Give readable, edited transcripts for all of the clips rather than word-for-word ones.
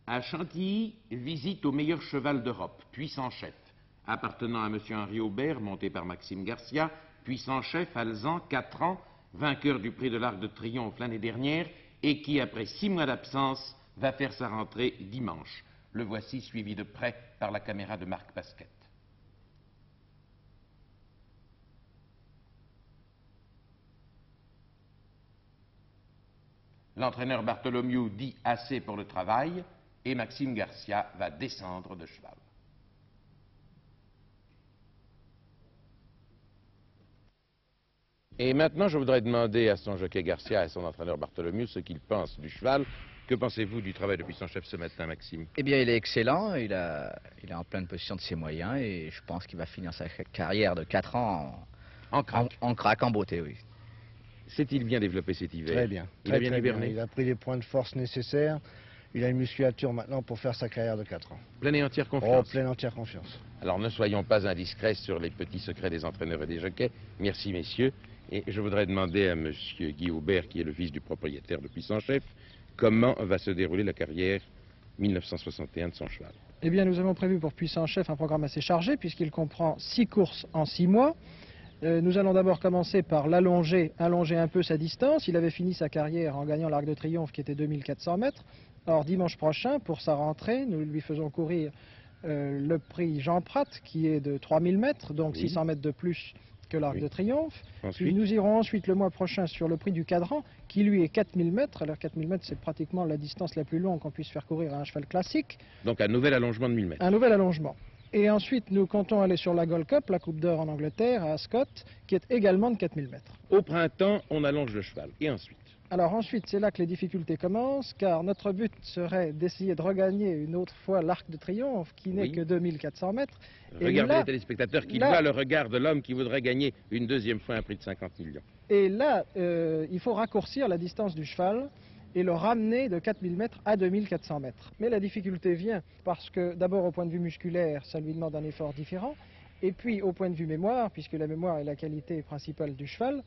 À Chantilly, visite au meilleur cheval d'Europe, Puissant Chef, appartenant à M. Henri Aubert, monté par Maxime Garcia. Puissant Chef, alezan, 4 ans, vainqueur du prix de l'Arc de Triomphe l'année dernière, et qui, après 6 mois d'absence, va faire sa rentrée dimanche. Le voici suivi de près par la caméra de Marc Pasquette. L'entraîneur Bartholomew dit assez pour le travail, et Maxime Garcia va descendre de cheval. Et maintenant, je voudrais demander à son jockey Garcia et à son entraîneur Bartholomew ce qu'ils pensent du cheval. Que pensez-vous du travail de Puissant Chef ce matin, Maxime? Eh bien, il est excellent, il est en pleine possession de ses moyens et je pense qu'il va finir sa carrière de 4 ans en crack, en beauté, oui. S'est-il bien développé cet hiver? Très bien. Il a bien hiberné? Il a pris les points de force nécessaires. Il a une musculature maintenant pour faire sa carrière de 4 ans. Pleine et entière confiance? Oh, pleine et entière confiance. Alors ne soyons pas indiscrets sur les petits secrets des entraîneurs et des jockeys. Merci, messieurs. Et je voudrais demander à M. Guy Aubert, qui est le fils du propriétaire de Puissant Chef, comment va se dérouler la carrière 1961 de son cheval. Eh bien, nous avons prévu pour Puissant Chef un programme assez chargé, puisqu'il comprend 6 courses en 6 mois. Nous allons d'abord commencer par allonger un peu sa distance. Il avait fini sa carrière en gagnant l'Arc de Triomphe, qui était 2400 mètres. Or, dimanche prochain, pour sa rentrée, nous lui faisons courir le prix Jean Prat, qui est de 3000 mètres, donc oui, 600 mètres de plus que l'Arc de Triomphe. Puis nous irons ensuite le mois prochain sur le prix du Cadran, qui lui est 4000 mètres. Alors 4000 mètres, c'est pratiquement la distance la plus longue qu'on puisse faire courir à un cheval classique. Donc un nouvel allongement de 1000 mètres. Un nouvel allongement. Et ensuite, nous comptons aller sur la Gold Cup, la Coupe d'Or en Angleterre, à Ascot, qui est également de 4000 mètres. Au printemps, on allonge le cheval. Et ensuite? Alors ensuite, c'est là que les difficultés commencent, car notre but serait d'essayer de regagner une autre fois l'Arc de Triomphe, qui n'est que 2400 mètres. Regardez les téléspectateurs qui voient le regard de l'homme qui voudrait gagner une deuxième fois un prix de 50 millions. Et là, il faut raccourcir la distance du cheval et le ramener de 4000 mètres à 2400 mètres. Mais la difficulté vient parce que d'abord au point de vue musculaire, ça lui demande un effort différent, et puis au point de vue mémoire, puisque la mémoire est la qualité principale du cheval,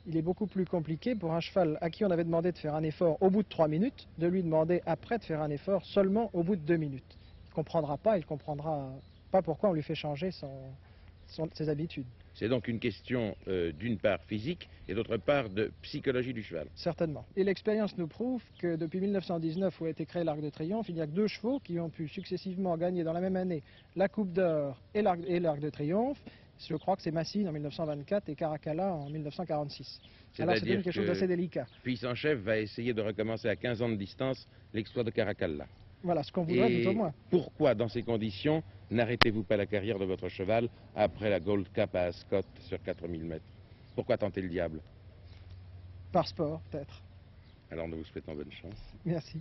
il est beaucoup plus compliqué pour un cheval à qui on avait demandé de faire un effort au bout de 3 minutes, de lui demander après de faire un effort seulement au bout de 2 minutes. Il ne comprendra pas pourquoi on lui fait changer ses habitudes. C'est donc une question d'une part physique et d'autre part de psychologie du cheval. Certainement. Et l'expérience nous prouve que depuis 1919, où a été créé l'Arc de Triomphe, il y a que 2 chevaux qui ont pu successivement gagner dans la même année la Coupe d'Or et l'Arc de Triomphe. Je crois que c'est Massine en 1924 et Caracalla en 1946. Alors c'est quelque chose d'assez délicat. Puissant Chef va essayer de recommencer à 15 ans de distance l'exploit de Caracalla. Voilà, ce qu'on voudrait tout au moins. Pourquoi, dans ces conditions, n'arrêtez-vous pas la carrière de votre cheval après la Gold Cup à Ascot sur 4000 mètres? Pourquoi tenter le diable? Par sport, peut-être. Alors nous vous souhaitons bonne chance. Merci.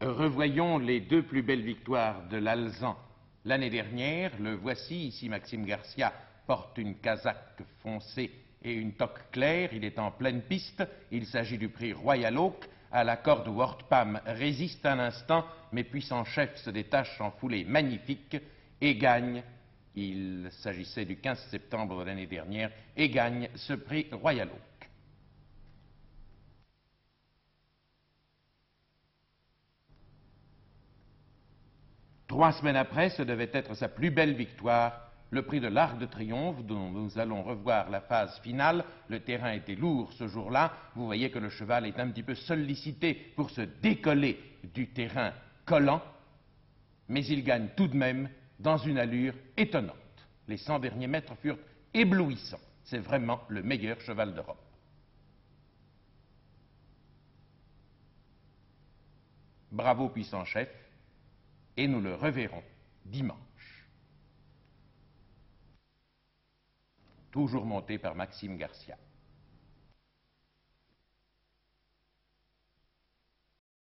Revoyons les 2 plus belles victoires de l'Alezan l'année dernière. Le voici, ici Maxime Garcia porte une casaque foncée et une toque claire. Il est en pleine piste. Il s'agit du prix Royal Oak. À la corde, Wortpam résiste un instant, mais Puissant Chef se détache en foulée magnifique et gagne. Il s'agissait du 15 septembre de l'année dernière et gagne ce prix Royal Oak. Trois semaines après, ce devait être sa plus belle victoire, le prix de l'Arc de Triomphe, dont nous allons revoir la phase finale. Le terrain était lourd ce jour-là. Vous voyez que le cheval est un petit peu sollicité pour se décoller du terrain collant, mais il gagne tout de même dans une allure étonnante. Les 100 derniers mètres furent éblouissants. C'est vraiment le meilleur cheval d'Europe. Bravo Puissant Chef, et nous le reverrons dimanche. Toujours monté par Maxime Garcia.